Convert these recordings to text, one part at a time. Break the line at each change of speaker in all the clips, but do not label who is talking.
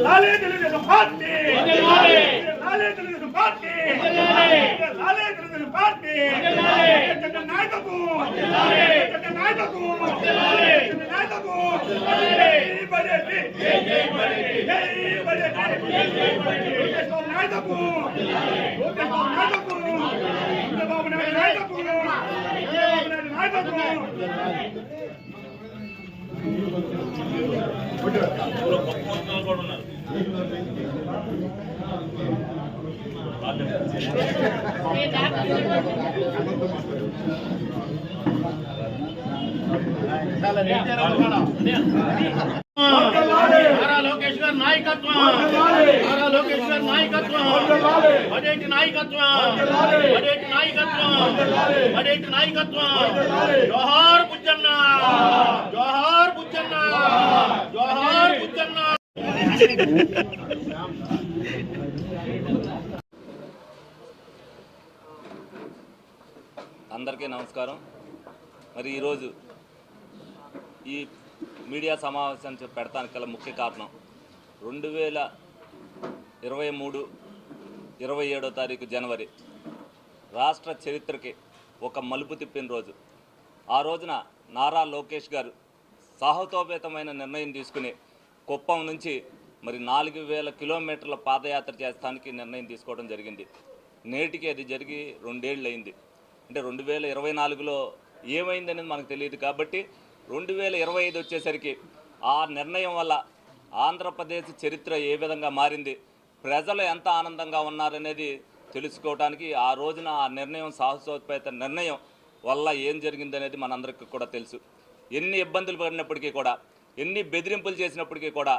लाले తెలుగుదేశం పార్టీ లాలే తెలుగుదేశం పార్టీ లాలే తెలుగుదేశం పార్టీ జగన్ నాయకత్వం జగన్ నాయకత్వం జగన్ నాయకత్వం జై బజెట్ జై బజెట్ జై బజెట్ జై బజెట్ జై నాయకత్వం లోకేష్ నాయకత్వం చంద్రబాబు నాయుడు నాయకత్వం చంద్రబాబు నాయుడు నాయకత్వం
లోకేష్ గారి నాయకత్వం లోకేష్ గారి నాయకత్వం బడేటి నాయకత్వం బడేటి నాయకత్వం బడేటి నాయకత్వం జోహార్ బుజ్జన్న జోహార్ బుజ్జన్న జోహార్ బుజ్జన్న.
అందరికీ నమస్కారం. మరి ఈరోజు ఈ మీడియా సమావేశాన్ని పెడతానికి గల ముఖ్య కారణం 2023 27వ తారీఖు జనవరి రాష్ట్ర చరిత్రకి ఒక మలుపు తిప్పిన రోజు. ఆ రోజున నారా లోకేష్ గారు సాహసోపేతమైన నిర్ణయం తీసుకుని కుప్పం నుంచి మరి 4000 కిలోమీటర్ల పాదయాత్ర చేస్తానికి నిర్ణయం తీసుకోవడం జరిగింది. నేటికి అది జరిగి 2 ఏళ్ళు అయింది. అంటే 2024లో ఏమైందనేది మనకు తెలియదు. కాబట్టి 2025 వచ్చేసరికి ఆ నిర్ణయం వల్ల ఆంధ్రప్రదేశ్ చరిత్ర ఏ విధంగా మారింది, ప్రజలు ఎంత ఆనందంగా ఉన్నారనేది తెలుసుకోవడానికి ఆ రోజున ఆ నిర్ణయం సాహసోపేత నిర్ణయం వల్ల ఏం జరిగిందనేది మనందరికీ కూడా తెలుసు. ఎన్ని ఇబ్బందులు పడినప్పటికీ కూడా, ఎన్ని బెదిరింపులు చేసినప్పటికీ కూడా,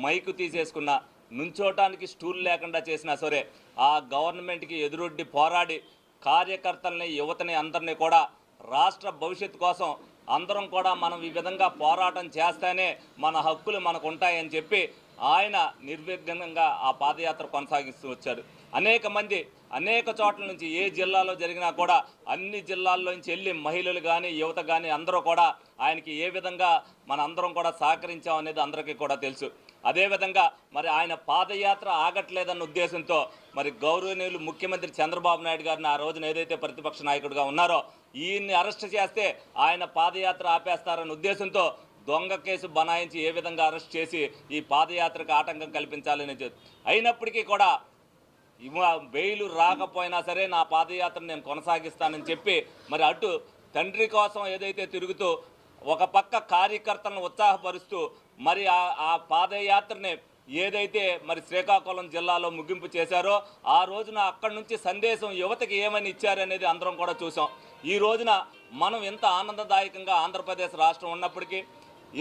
మైకు తీసేసుకున్నా, నుంచోటానికి స్టూల్ లేకుండా చేసినా సరే ఆ గవర్నమెంట్కి ఎదురొడ్డి పోరాడి కార్యకర్తల్ని, యువతని అందరినీ కూడా రాష్ట్ర భవిష్యత్తు కోసం అందరం కూడా మనం ఈ విధంగా పోరాటం చేస్తేనే మన హక్కులు మనకు ఉంటాయని చెప్పి ఆయన నిర్విఘ్నంగా ఆ పాదయాత్ర కొనసాగిస్తూ వచ్చారు. అనేక మంది అనేక చోట్ల నుంచి ఏ జిల్లాలో జరిగినా కూడా అన్ని జిల్లాల్లో నుంచి వెళ్ళి మహిళలు కానీ యువత కానీ అందరూ కూడా ఆయనకి ఏ విధంగా మన అందరం కూడా సహకరించాం అనేది అందరికీ కూడా తెలుసు. అదేవిధంగా మరి ఆయన పాదయాత్ర ఆగట్లేదన్న ఉద్దేశంతో మరి గౌరవనీయులు ముఖ్యమంత్రి చంద్రబాబు నాయుడు గారిని ఆ రోజున ఏదైతే ప్రతిపక్ష నాయకుడిగా ఉన్నారో ఈయన్ని అరెస్ట్ చేస్తే ఆయన పాదయాత్ర ఆపేస్తారన్న ఉద్దేశంతో దొంగ కేసు బనాయించి ఏ విధంగా అరెస్ట్ చేసి ఈ పాదయాత్రకు ఆటంకం కల్పించాలని అయినప్పటికీ కూడా బెయిలు రాకపోయినా సరే నా పాదయాత్రను నేను కొనసాగిస్తానని చెప్పి మరి అటు తండ్రి కోసం ఏదైతే తిరుగుతూ ఒక పక్క కార్యకర్తలను ఉత్సాహపరుస్తూ మరి ఆ పాదయాత్రని ఏదైతే మరి శ్రీకాకుళం జిల్లాలో ముగింపు చేశారో ఆ రోజున అక్కడి నుంచి సందేశం యువతకి ఏమని ఇచ్చారనేది అందరం కూడా చూసాం. ఈ రోజున మనం ఎంత ఆనందదాయకంగా ఆంధ్రప్రదేశ్ రాష్ట్రం ఉన్నప్పటికీ,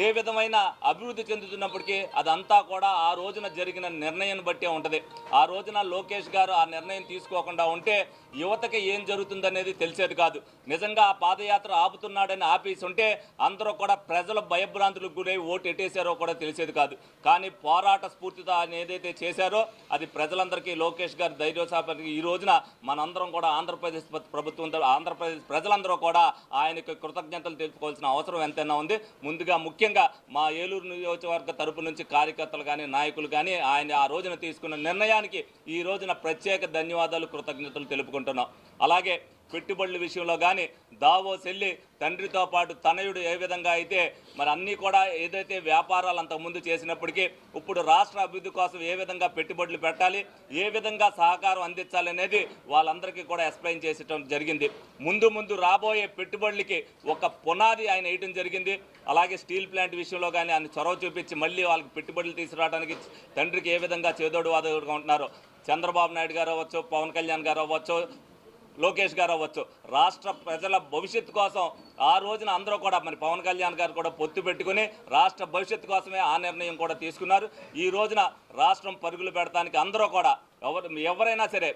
ఏ విధమైన అభివృద్ధి చెందుతున్నప్పటికీ అదంతా కూడా ఆ రోజున జరిగిన నిర్ణయం బట్టే ఉంటుంది. ఆ రోజున లోకేష్ గారు ఆ నిర్ణయం తీసుకోకుండా ఉంటే యువతకి ఏం జరుగుతుందనేది తెలిసేది కాదు. నిజంగా ఆ పాదయాత్ర ఆపుతున్నాడని ఆపేసి ఉంటే అందరూ కూడా ప్రజల భయభ్రాంతులకు గురై ఓటు ఎట్టేశారో కూడా తెలిసేది కాదు. కానీ పోరాట స్ఫూర్తితో ఆయన ఏదైతే చేశారో అది ప్రజలందరికీ లోకేష్ గారి ధైర్యోత్సాహానికి ఈ రోజున మనందరం కూడా ఆంధ్రప్రదేశ్ ప్రభుత్వం, ఆంధ్రప్రదేశ్ ప్రజలందరూ కూడా ఆయనకు కృతజ్ఞతలు తెలుపుకోవాల్సిన అవసరం ఎంతైనా ఉంది. ముందుగా ముఖ్యంగా మా ఏలూరు నియోజకవర్గ తరపు నుంచి కార్యకర్తలు కానీ నాయకులు కానీ ఆయన ఆ రోజున తీసుకున్న నిర్ణయానికి ఈ రోజున ప్రత్యేక ధన్యవాదాలు, కృతజ్ఞతలు తెలుపుకుంటున్నాం. అలాగే పెట్టుబడుల విషయంలో కానీ దావోస్ వెళ్ళి తండ్రితో పాటు తనయుడు ఏ విధంగా అయితే మరి అన్నీ కూడా ఏదైతే వ్యాపారాలు అంతకుముందు చేసినప్పటికీ ఇప్పుడు రాష్ట్ర అభివృద్ధి కోసం ఏ విధంగా పెట్టుబడులు పెట్టాలి, ఏ విధంగా సహకారం అందించాలనేది వాళ్ళందరికీ కూడా ఎక్స్ప్లెయిన్ చేసడం జరిగింది. ముందు రాబోయే పెట్టుబడులకి ఒక పునాది ఆయన వేయటం జరిగింది. అలాగే స్టీల్ ప్లాంట్ విషయంలో కానీ ఆయన చొరవ చూపించి మళ్ళీ వాళ్ళకి పెట్టుబడులు తీసుకురావడానికి తండ్రికి ఏ విధంగా చేదోడు వాదోడుగా ఉంటున్నారో చంద్రబాబు నాయుడు గారు అవ్వచ్చు, పవన్ కళ్యాణ్ గారు అవ్వచ్చు, లోకేష్ గారు అవ్వచ్చు, రాష్ట్ర ప్రజల భవిష్యత్తు కోసం ఆ రోజున అందరూ కూడా మరి పవన్ కళ్యాణ్ గారు కూడా పొత్తు పెట్టుకుని రాష్ట్ర భవిష్యత్తు కోసమే ఆ నిర్ణయం కూడా తీసుకున్నారు. ఈ రోజున రాష్ట్రం పరుగులు పెడతానికి అందరూ కూడా ఎవరైనా సరే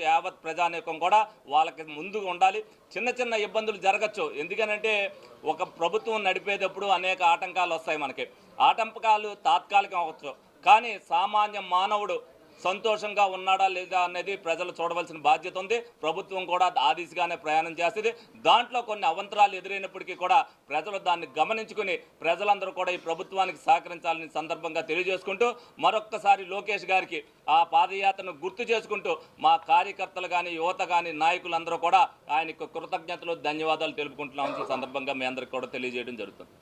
యావత్ ప్రజానీకం కూడా వాళ్ళకి ముందుగా ఉండాలి. చిన్న ఇబ్బందులు జరగచ్చు. ఎందుకనంటే ఒక ప్రభుత్వం నడిపేటప్పుడు అనేక ఆటంకాలు వస్తాయి. మనకి ఆటంకాలు తాత్కాలికం అవ్వచ్చు, కానీ సామాన్య మానవుడు సంతోషంగా ఉన్నాడా లేదా అనేది ప్రజలు చూడవలసిన బాధ్యత ఉంది. ప్రభుత్వం కూడా ఆ దిశగానే ప్రయాణం చేస్తుంది. దాంట్లో కొన్ని అవంతరాలు ఎదురైనప్పటికీ కూడా ప్రజలు దాన్ని గమనించుకుని ప్రజలందరూ కూడా ఈ ప్రభుత్వానికి సహకరించాలని సందర్భంగా తెలియజేసుకుంటూ మరొక్కసారి లోకేష్ గారికి ఆ పాదయాత్రను గుర్తు చేసుకుంటూ మా కార్యకర్తలు కానీ యువత కానీ నాయకులందరూ కూడా ఆయనకు కృతజ్ఞతలు ధన్యవాదాలు తెలుపుకుంటున్నామని ఈ సందర్భంగా మీ అందరికీ కూడా తెలియజేయడం జరుగుతుంది.